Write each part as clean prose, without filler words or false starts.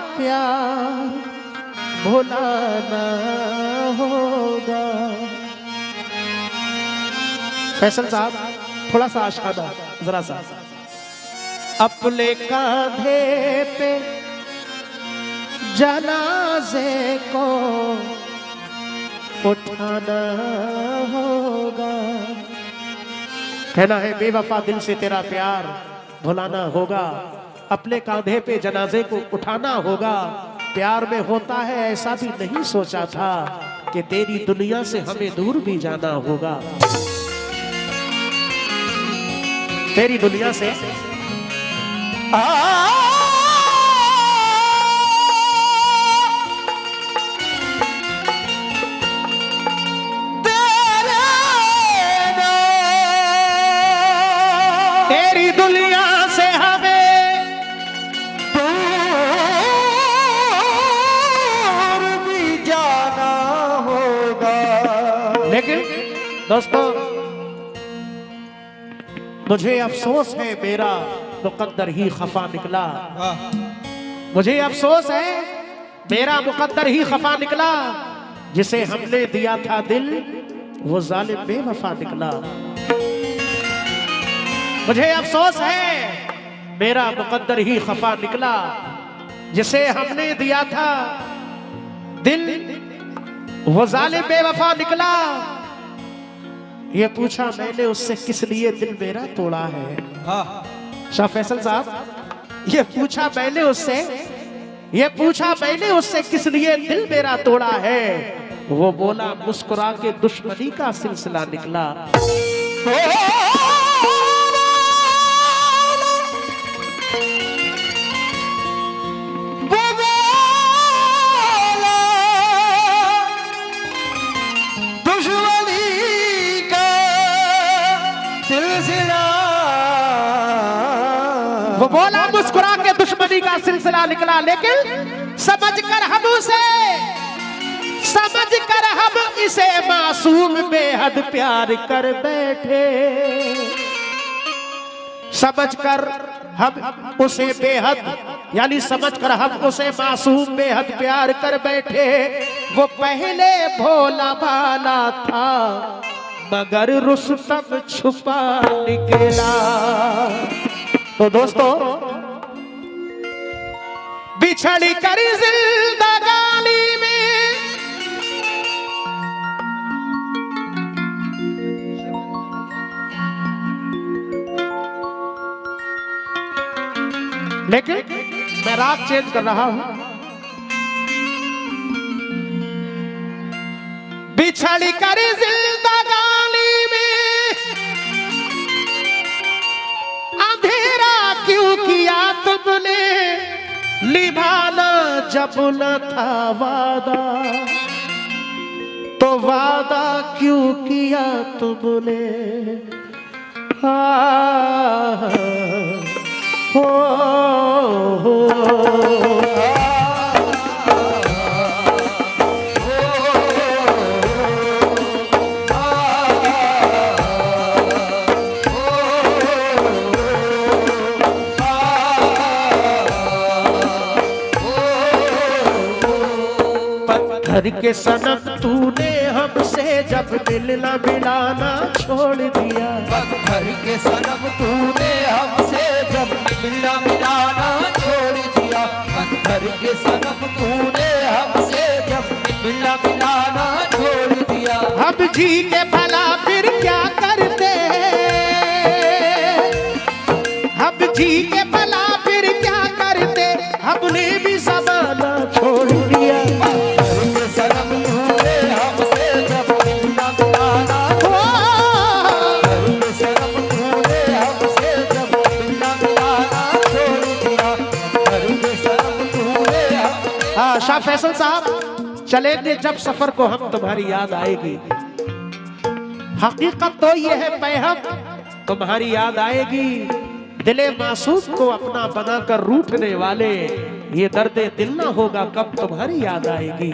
प्यार भुलाना होगा। फैसल साहब थोड़ा सा आशिकाना जरा सा। अपने कांधे पे जनाजे को उठाना होगा। कहना है बेवफा दिल से तेरा प्यार भुलाना होगा। अपने कांधे पे जनाजे को उठाना होगा। प्यार में होता है ऐसा भी नहीं सोचा था कि तेरी दुनिया से हमें दूर भी जाना होगा। तेरी दुनिया से तेरी दुनिया से हमें दूर भी जाना होगा। लेकिन दोस्तों मुझे अफसोस है मेरा मुकद्दर ही खफा निकला। मुझे अफसोस है मेरा मुकद्दर ही खफा निकला। जिसे हमने दिया था दिल वो जालिम बेवफा निकला। मुझे अफसोस है मेरा मुकद्दर ही खफा निकला। जिसे हमने दिया था दिल वो जालिम बेवफा निकला। ये पूछा मैंने उससे किस लिए दिल मेरा तोड़ा है। शाह फैसल साहब ये पूछा मैंने उससे किस लिए दिल मेरा तोड़ा है। वो बोला मुस्कुरा के दुश्मनी का सिलसिला निकला। वो बोला मुस्कुरा के दुश्मनी का सिलसिला निकला। लेकिन समझकर हम इसे मासूम बेहद प्यार कर बैठे। समझकर हम उसे बेहद समझकर हम उसे मासूम बेहद प्यार कर बैठे। वो पहले भोला भाला था मगर रुस्तम छुपा निकला। तो दोस्तों बिछड़ी कर जिंदगानी में लेकिन मैं राग चेंज कर रहा हूं। बिछड़ी कर जिंदगानी में अंधेरा क्यों किया तुमने निभाना जब न था वादा। तो वादा क्यों किया तुमने पत्थर के सनम तूने हमसे जब मिलना मिलाना छोड़ दिया। पत्थर के सनम तूने हमसे जब मिलना मिलाना छोड़ दिया। पत्थर के सनम तूने हमसे जब मिलना मिलाना छोड़ दिया। हम जी के भला फिर क्या करते। हम जी के भला फिर क्या करते। हमने भी ज़माना छोड़ दिया। शाह फैसल साहब चलेंगे जब सफर को हम तुम्हारी याद आएगी। हकीकत तो ये है पैहम तुम्हारी याद आएगी। दिले मासूम को अपना बनाकर रूठने वाले ये दर्दे दिल ना होगा कब तुम्हारी याद आएगी।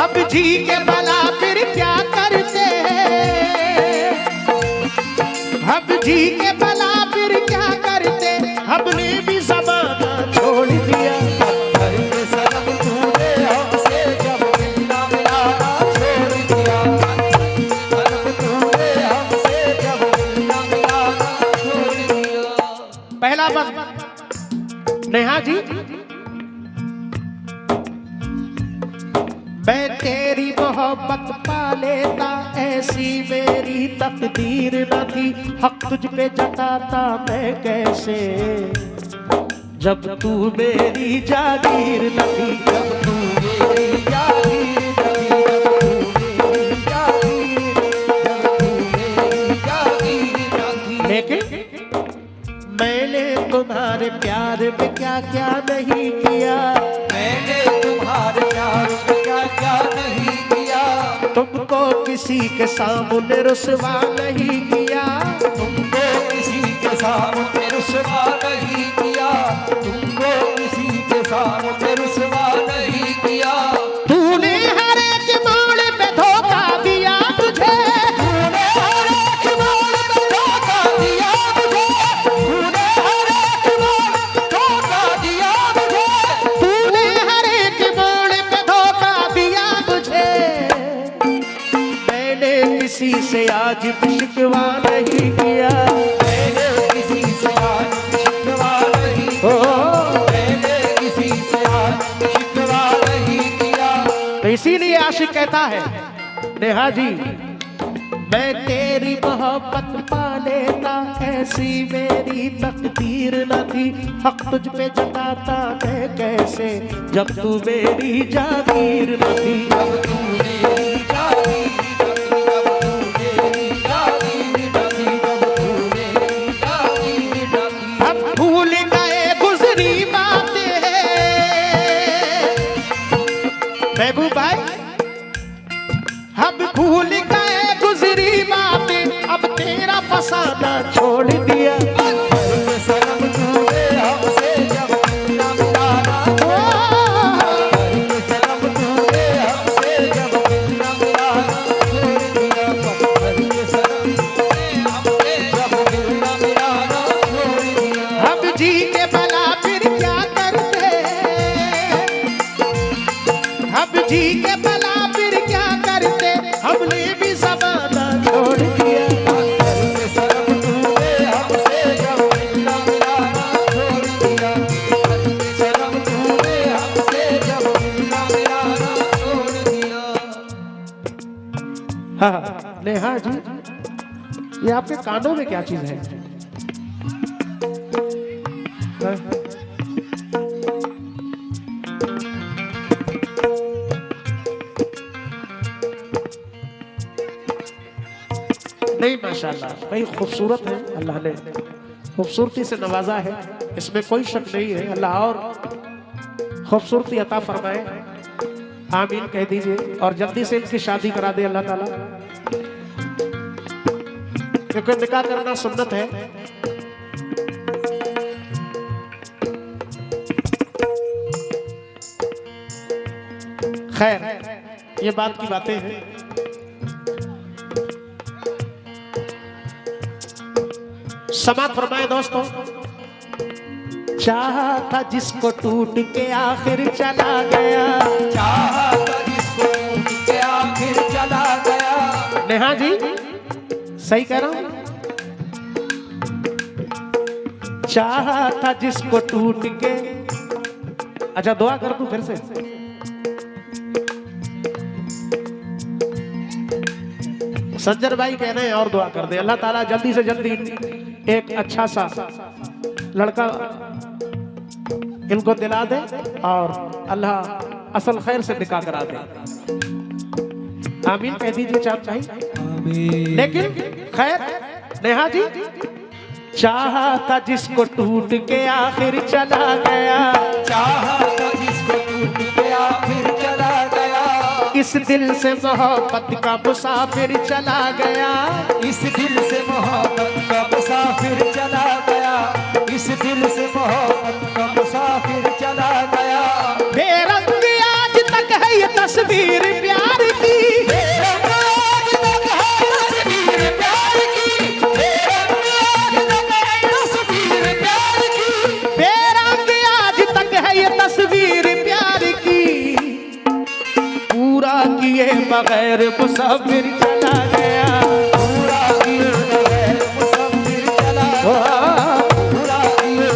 अब जी के भला फिर क्या करते। अब जी के भला फिर क्या करते। हमने भी ज़माना छोड़ दिया। पहला बंद नेहा जी, मैं तेरी मोहब्बत पा लेता, ऐसी मेरी तकदीर न थी, हक तुझ पे जताता मैं कैसे, जब तू मेरी जागीर न थी, जब तू मेरी जागीर न थी, लेकिन मैंने तुम्हारे प्यार में क्या क्या नहीं किया, मैंने तुम्हारे प्यार में क्या क्या नहीं किया, तुमको किसी के सामने रुसवा नहीं किया, तुमको किसी के सामने रुसवा नहीं किया, तुमको किसी के सामने रुसवा नहीं किया। तूने हर एक मोड़ पे धोखा दिया मुझे, तूने हर एक मोड़ पे धोखा दिया मुझे, तूने हर एक मोड़ पे धोखा दिया मुझे, तूने हर एक मोड़ पे धोखा दिया मुझे, मैंने किसी से आज भी शिकवा नहीं किया, मैंने किसी से आज शिकवा नहीं ओ मैंने किसी से आज शिकवा नहीं किया। तो इसीलिए आशिक कहता है नेहा जी, मैं तेरी मोहब्बत पा लेता, ऐसी मेरी तकदीर न थी, हक तुझ पे जताता मैं कैसे, जब तू मेरी जागीर न थी, जब तू मेरी जागीर जब तू मेरी जागीर नथी, जब तू मेरी जागीर नथी। हम भूल गए गुजरी बातें, महबूब भाई हम भूल गए गुजरी बातें, अब तेरा फसाना छोड़ दिया, सनम तूने हमसे जब मिलना मिलाना सनम तूने हमसे जब मिलना मिलाना छोड़ दिया, सनम तूने हमसे जब मिलना मिलाना छोड़ दिया। हम जी के भला फिर क्या करते, हम जी के भला फिर क्या करते, हमने भी ज़माना छोड़ दिया, सनम तूने हमसे जब मिलना मिलाना छोड़ दिया, सनम तूने हमसे जब मिलना मिलाना छोड़ दिया। हाँ नेहा जी, ये आपके कानों में क्या चीज है, हाँ? नहीं माशाल्लाह, भाई खूबसूरत है, अल्लाह ने खूबसूरती से नवाजा है, इसमें कोई शक नहीं है, अल्लाह और खूबसूरती अता फरमाए, आमीन कह दीजिए, और जल्दी से इनकी शादी करा दे अल्लाह ताला, क्योंकि निकाह करना सुन्नत है। खैर ये बात की बातें हैं, समात फरमाए दोस्तों, चाहा था जिसको टूट के आखिर चला गया, चाहा था जिसको टूट के आखिर चला गया। नेहा जी सही कह रहा हूं, चाहा था जिसको टूट के, अच्छा दुआ कर तू फिर से, सज्जर भाई कह रहे हैं और दुआ कर दे, अल्लाह ताला जल्दी से जल्दी एक अच्छा सा लड़का इनको दिला दे और अल्लाह असल खैर से निकाह करा दे, आमीन कह दीजिए चार भाई। लेकिन खैर नेहा जी, चाहा था जिसको टूट के आखिर चला गया, चाहा था जिसको टूट के आखिर चला गया, इस दिल से मोहब्बत का मुसाफिर चला गया, इस दिल से मोहब्बत का मुसाफिर चला गया, इस दिल से मोहब्बत का मुसाफिर चला गया। बेरंग आज तक है ये तस्वीर प्यार की, बेरंग आज तक है तस्वीर प्यार की, बेरंग आज तक है तस्वीर प्यार की, बेरंग आज तक है ये तस्वीर प्यार की, पूरा किए बगैर मुसाफिर चला गया, पूरा किए बगैर मुसाफिर चला गया, पूरा किए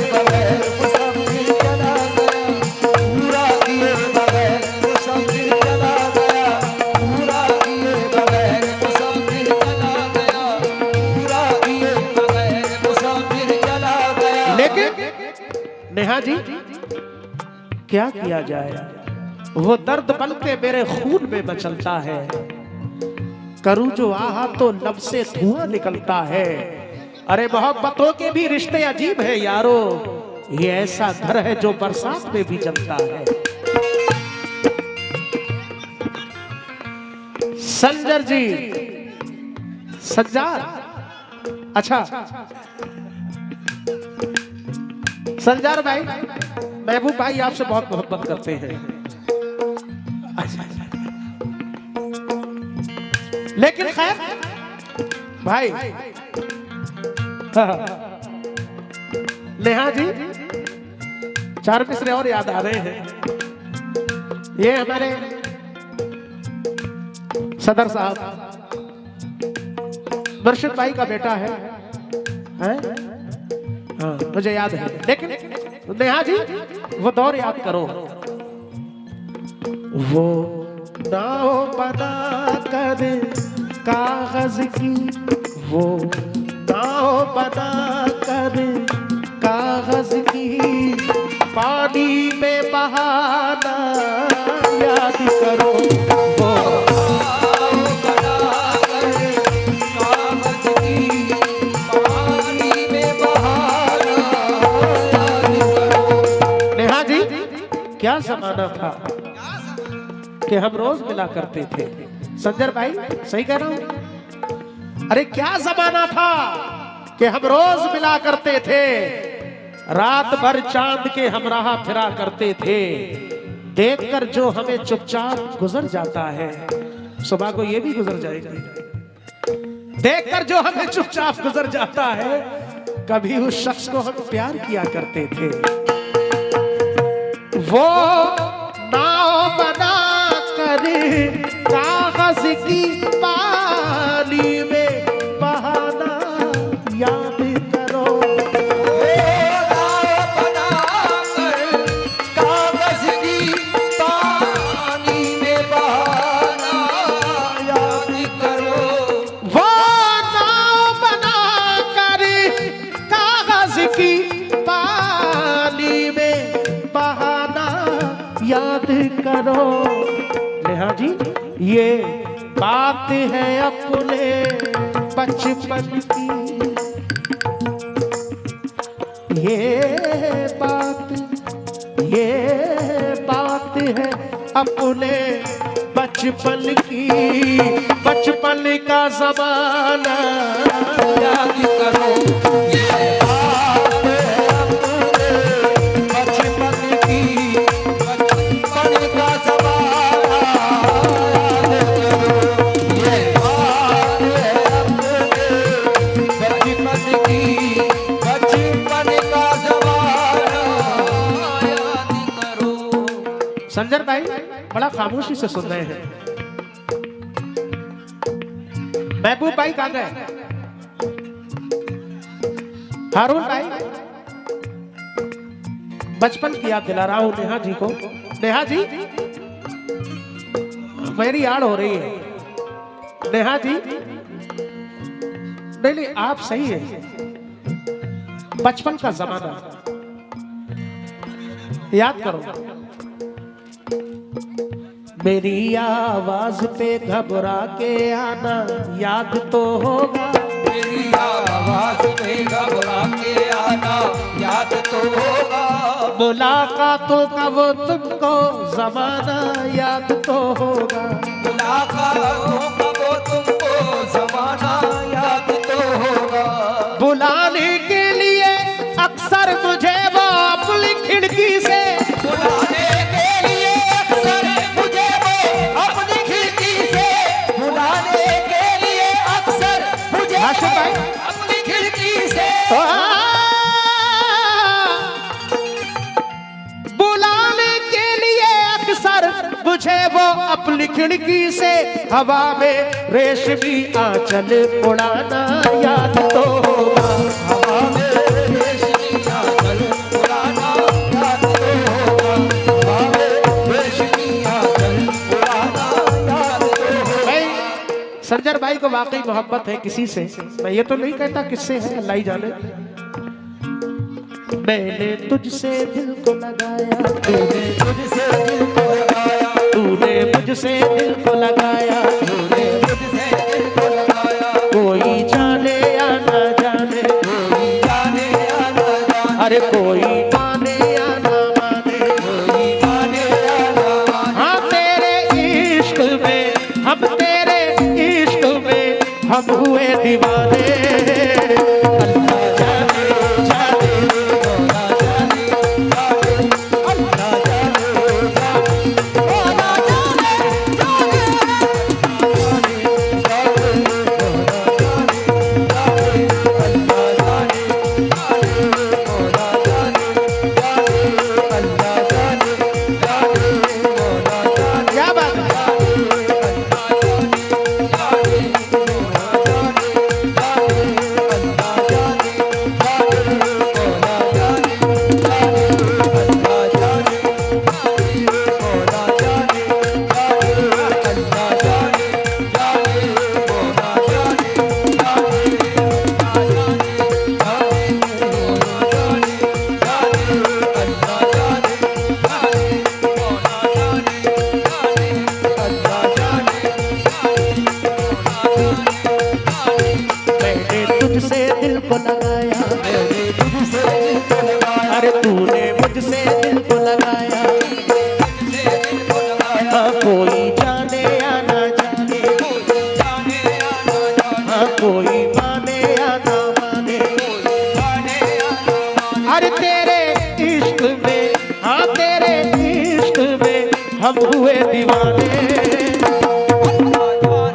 नेहा जी क्या किया जाए, वो दर्द पल के मेरे खून में मचलता है, करूं जो आहा तो लब से धुआं निकलता है। अरे मोहब्बतों के भी रिश्ते अजीब है यारो, ये ऐसा घर है जो बरसात में भी जलता है। संजर जी, सज्जार, अच्छा संजार भाई, महबूब भाई आपसे बहुत मोहब्बत करते हैं। लेकिन खैर भाई, नेहा जी 4 मिसरे और याद आ रहे हैं। ये हमारे सदर साहब मुर्शिद भाई का बेटा है? हाँ मुझे याद है। लेकिन नेहा जी वो दौर याद करो, वो नाव बना कर कागज की, वो नाव बना कर कागज की, पानी में बहाना याद करो। वो क्या जमाना था कि हम रोज मिला करते थे। संजर भाई सही कह रहा हूं? अरे क्या जमाना था कि हम रोज मिला करते थे, रात भर चांद के हमराह फिरा करते थे। देखकर जो हमें चुपचाप गुजर जाता है, सुबह को ये भी गुजर जाएगी। देखकर जो हमें चुपचाप गुजर जाता है, कभी उस शख्स को हम प्यार किया करते थे। वो नाव बना कर कागज की, पानी में बहाना याद करो। नाव बना कर कागज की, पानी में बहाना याद करो। वो नाव बना कर कागज की, पानी में बहाना याद करो। नेहा जी ये बात है अपने बचपन की, ये बात है अपने बचपन की। बचपन का ज़माना याद करो, ये बात है अपने बचपन की। बचपन का ज़माना याद करो, ये बात है अपने बचपन की। बचपन का ज़माना याद करो। संजर भाई बड़ा खामोशी से सुन रहे हैं। महबूब भाई कहां गए? हारून भाई बचपन की याद दिला रहा हूं नेहा जी को। नेहा जी मेरी आड़ हो रही है। नेहा जी नहीं आप सही है, बचपन का जमाना याद करो। मेरी आवाज पे घबरा के आना याद तो होगा। मेरी आवाज पे घबरा के आना याद तो होगा। मुलाकातों का वो तुमको जमाना याद तो होगा। मुलाकातों का वो तुमको जमाना याद तो होगा। बुलाने के लिए अक्सर मुझे वो अपनी खिड़की से, बुलाने के लिए अक्सर मुझे वो अपनी खिड़की से, बुलाने के लिए अक्सर मुझे अपनी खिड़की से, बुलाने के लिए अक्सर मुझे वो अपनी खिड़की से, हवा में रेशमी आंचल उड़ाना याद तो होगा। हवा में रेशमी आंचल उड़ाना याद तो होगा। हवा में रेशमी आंचल उड़ाना याद तो होगा। भाई संजर भाई को वाकई मोहब्बत है किसी से, मैं ये तो नहीं कहता किससे है, अल्लाह ही जाने। मैंने तुझसे दिल को लगाया, मैंने तुझसे दिल को लगाया, तूने मुझसे दिल को लगाया, तूने मुझसे दिल को लगाया। कोई जाने या ना जाने, कोई जाने या ना जाने, अरे कोई माने या ना माने, कोई माने या ना माने। हाँ तेरे इश्क में, हम तेरे इश्क में हम हुए दीवाने। अल्लाह जाने जाने, मौला जाने जाने, अल्लाह जाने जाने, मौला जाने जाने, जाने जाने, मौला जाने जाने, अल्लाह जाने जाने, मौला जाने जाने, अल्लाह जाने जाने, मौला जाने। क्या बात है। मैंने तुझसे दिल को लगाया, अरे तूने मुझसे दिल को लगाया, हाँ कोई जाने या ना जाने, हाँ कोई माने या ना माने, अरे तेरे इश्क में, हाँ तेरे इश्क में हम हुए दीवाने।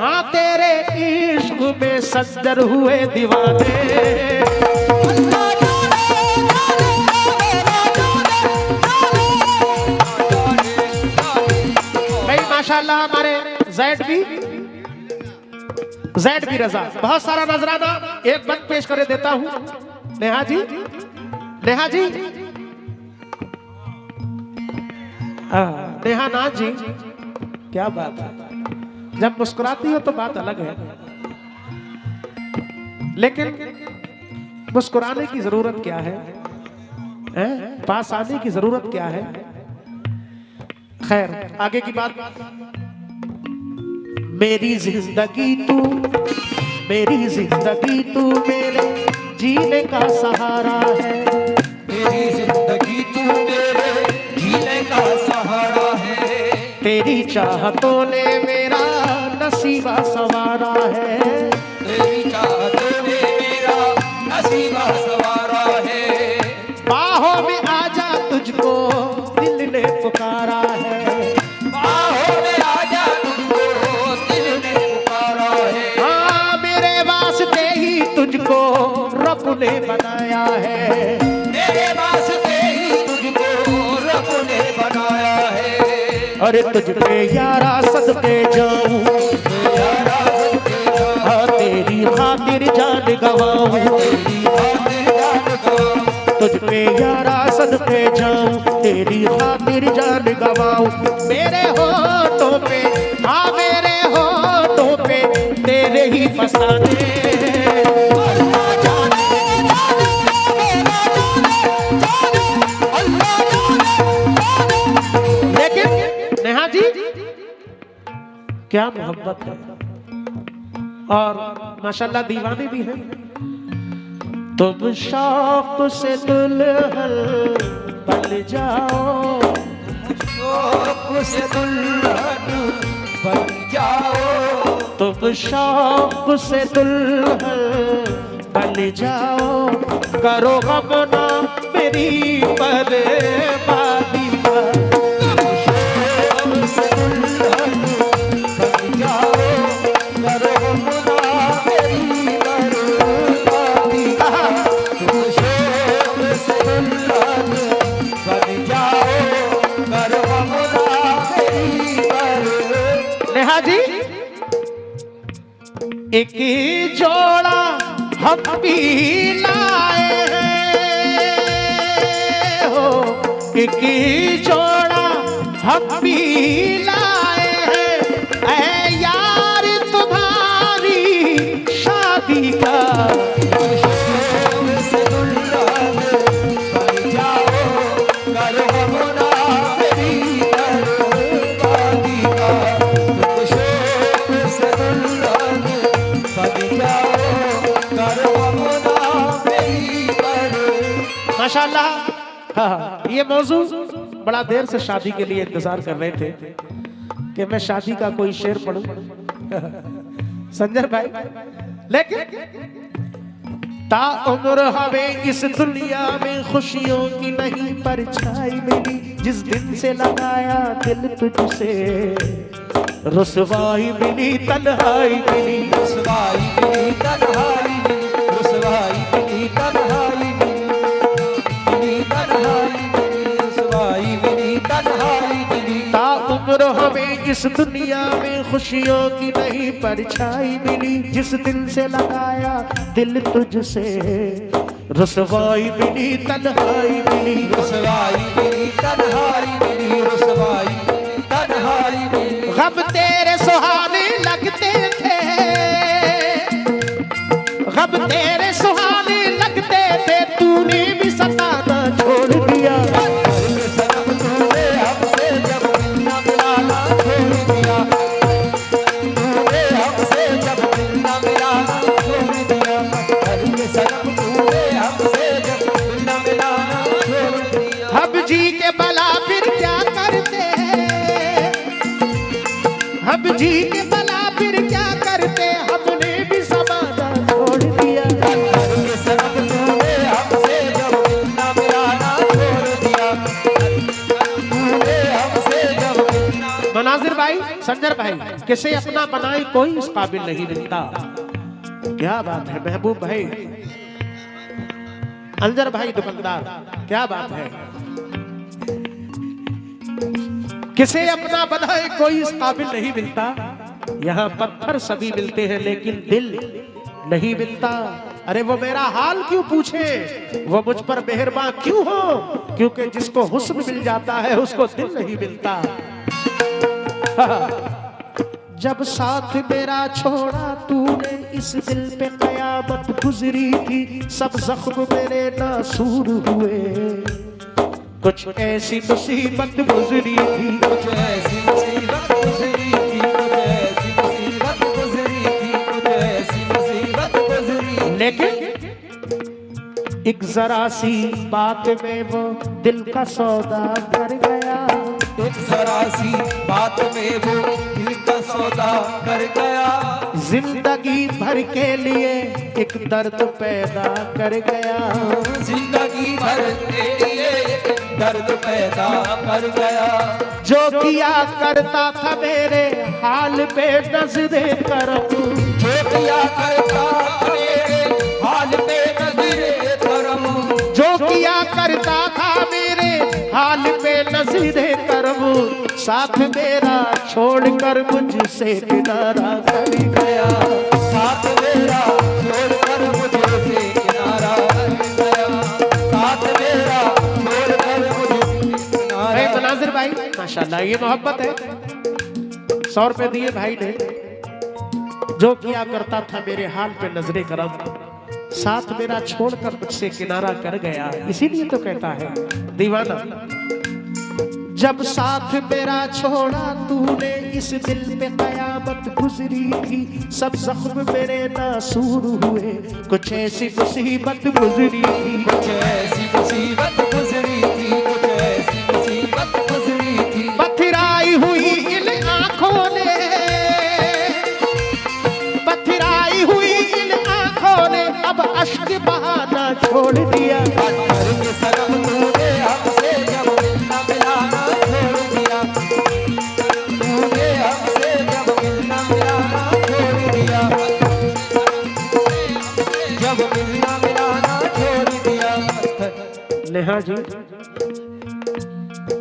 हाँ तेरे इश्क में सज्जर हुए दीवाने। भाई माशाल्लाह हमारे ज़ैड भी रजा बहुत सारा नजराना एक बंद पेश कर देता हूँ। नेहा जी, नेहा जी, नेहा नाथ जी, क्या बात है। जब मुस्कुराती हो तो बात अलग है, लेकिन मुस्कुराने की जरूरत क्या है, पास आने की जरूरत क्या है। खैर आगे की बात। मेरी जिंदगी तू मेरे जीने का सहारा है, मेरी जिंदगी तू मेरे जीने का सहारा है, तेरी चाहतों ने मेरा नसीबा संवारा है, तेरी चाहतों ने मेरा नसीबा संवारा है। बाहों में आजा तुझको दिल ने पुकारा है, बाहों में आजा तुझको दिल ने पुकारा है। हाँ मेरे वास्ते ही तुझको रब ने बनाया है, मेरे वास्ते ही तुझको रब ने बनाया है। अरे तुझ पे यारा सदके जाऊं, यारा सदके जाऊं, हाँ तेरी खातिर जान गवाऊं, तेरी खातिर जान गवाऊं, तुझ पे यारा सदके जाऊं, तेरी खातिर जान गवाऊं। मेरे होठों पे, हाँ मेरे होठों पे तेरे ही फसाने। लेकिन नेहा जी क्या मोहब्बत है, और माशाल्लाह दीवाने भी हैं। तुम शौक से दुल्हन बन जाओ, शौक से दुल्हन बन जाओ, तुम शौक से दुल्हन बन जाओ, करो गम ना मेरी बर्बादी पर। शौक से दुल्हन बन जाओ, करो गम ना मेरी बर्बादी पर। तुम शौक से दुल्हन बन जाओ, करो गम ना मेरी बर्बादी। नेहा जी एक जोड़ा हम भी लाए हैं हो, एक जोड़ा हम भी लाए हैं, ऐ यार तुम्हारी शादी का। शौक से दुल्हन बन ये मौजू बड़ा देर से शादी के लिए इंतजार कर रहे थे कि मैं शादी का कोई शेर पढ़ूं संजय भाई, लेकिन ताउम्र हमें इस दुनिया में खुशियों की नहीं परछाई मिली, जिस दिन से लगाया दिल तुझसे रुसवाई मिली तन्हाई मिली, रुसवाई मिली तन्हाई मिली, रुसवाई मिली तन्हाई मिली तन्हाई मिली, रुसवाई मिली तन्हाई मिली। ताउम्र हमें इस दुनिया में खुशियों की नहीं परछाई मिली, जिस दिन से लगाया दिल तुझसे रुसवाई मिली तन्हाई मिली, रुसवाई मिली तन्हाई मिली, रुसवाई मिली तन्हाई मिली। गम तेरे सुहाने लगते थे, गम तेरे सुहाने लगते थे, तूने भी सताना छोड़ दिया, सनम तूने हमसे जब मिलना मिलाना छोड़ दिया, तूने हमसे जब मिलना मिलाना छोड़ दिया, सनम तूने हमसे जब मिलना मिलाना छोड़ दिया। हम जी के भला फिर क्या करते, हम जी के भला फिर क्या करते, हमने भी समाना छोड़ दिया, सनम तूने हमसे जब मिलना मिलाना छोड़ दिया, तूने हमसे जब मिलना। मनाजिर भाई, संजर भाई, किसे अपना बनाए कोई इस काबिल नहीं मिलता। क्या बात है महबूब भाई, अंजर भाई दुकानदार, क्या बात है। किसे अपना बनाए कोई इस काबिल नहीं मिलता। यहाँ पत्थर सभी मिलते हैं लेकिन दिल नहीं मिलता। अरे वो मेरा हाल क्यों पूछे, वो मुझ पर मेहरबान क्यों हो, क्योंकि जिसको हुस्न मिल जाता है उसको दिल नहीं मिलता। जब साथ मेरा छोड़ा तूने, इस दिल पे कयामत गुजरी थी, सब जख्म मेरे नासूर हुए, कुछ ऐसी मुसीबत गुजरी थी, कुछ ऐसी मुसीबत गुजरी थी, कुछ ऐसी मुसीबत गुजरी थी, कुछ ऐसी मुसीबत गुजरी। लेकिन एक जरा सी बात में वो दिल का सौदा कर गया, एक जरा सी बात में वो दिल का सौदा कर गया, जिंदगी भर के लिए एक दर्द पैदा कर गया, जिंदगी भर के लिए एक दर्द पैदा कर गया। जो किया करता था मेरे हाल पे नजरे करम, जो किया करता मेरे हाल पे नजरे करम, जो किया करता था मेरे हाल पे नजरे करम, साथ मेरा छोड़कर मुझसे किनारा कर गया, साथ मेरा छोड़कर मुझसे किनारा कर गया, साथ मेरा छोड़कर मुझसे किनारा। मनाजिर भाई माशाल्लाह, ये मोहब्बत है। 100 रुपए दिए भाई ने। जो किया करता था मेरे हाल पे नजरे करम, साथ मेरा छोड़कर मुझसे किनारा कर गया। इसीलिए तो कहता है दीवाना, जब साथ मेरा छोड़ा तूने, इस दिल पे कयामत गुजरी थी, सब जख्म मेरे नासूर हुए, कुछ ऐसी मुसीबत गुजरी थी, कुछ ऐसी मुसीबत गुजरी थी, कुछ ऐसी मुसीबत गुजरी थी। पथराई हुई इन आंखों ने, पथराई हुई इन आंखों ने, अब अश्क बहाना छोड़ दिया, सनम तूने हमसे जब मिलना मिलाना छोड़ दिया, तूने हमसे जब मिलना मिलाना छोड़ दिया, जब मिलना मिलाना छोड़ दिया। नेहा जी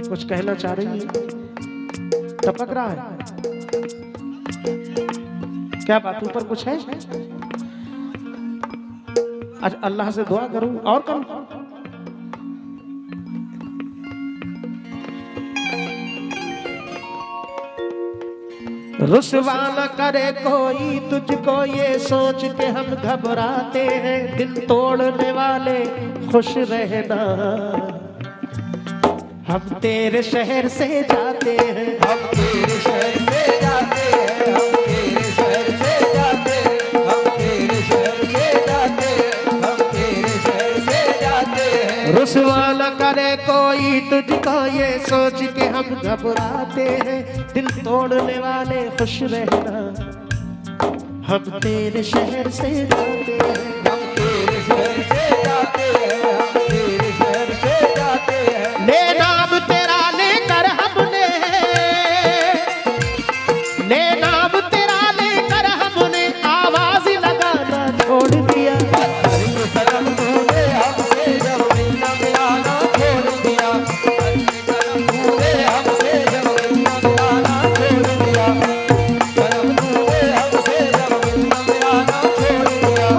कुछ कहना चाह रही है, टपक रहा है, क्या बात ऊपर कुछ है? आज अल्लाह से दुआ करूं और करूं। रुसवा न करे कोई तुझको ये सोच के हम घबराते हैं, दिल तोड़ने वाले खुश रहना, हम तेरे शहर से जाते हैं, हम तेरे शहर से जाते हैं, हम तेरे शहर से जाते हैं, हम तेरे शहर से जाते हैं, हम तेरे शहर से जाते हैं। रुसवा न करे कोई तुझको ये सोच के हम घबराते हैं। दिल तोड़ने वाले खुश रहना, हम तेरे शहर से जाते हैं। हम तेरे शहर से जाते हैं, हम तेरे शहर से जाते हैं। ले नाम तेरा लेकर हमने, ले नाम तेरा लेकर हमने आवाज लगाना छोड़ दिया। पत्थर के सनम तूने हमसे जब मिलना मिलाना छोड़ दिया। पत्थर के सनम तूने हमसे जब मिलना मिलाना छोड़ दिया। सनम तूने हमसे जब मिलना मिलाना छोड़ दिया। छोड़ दिया।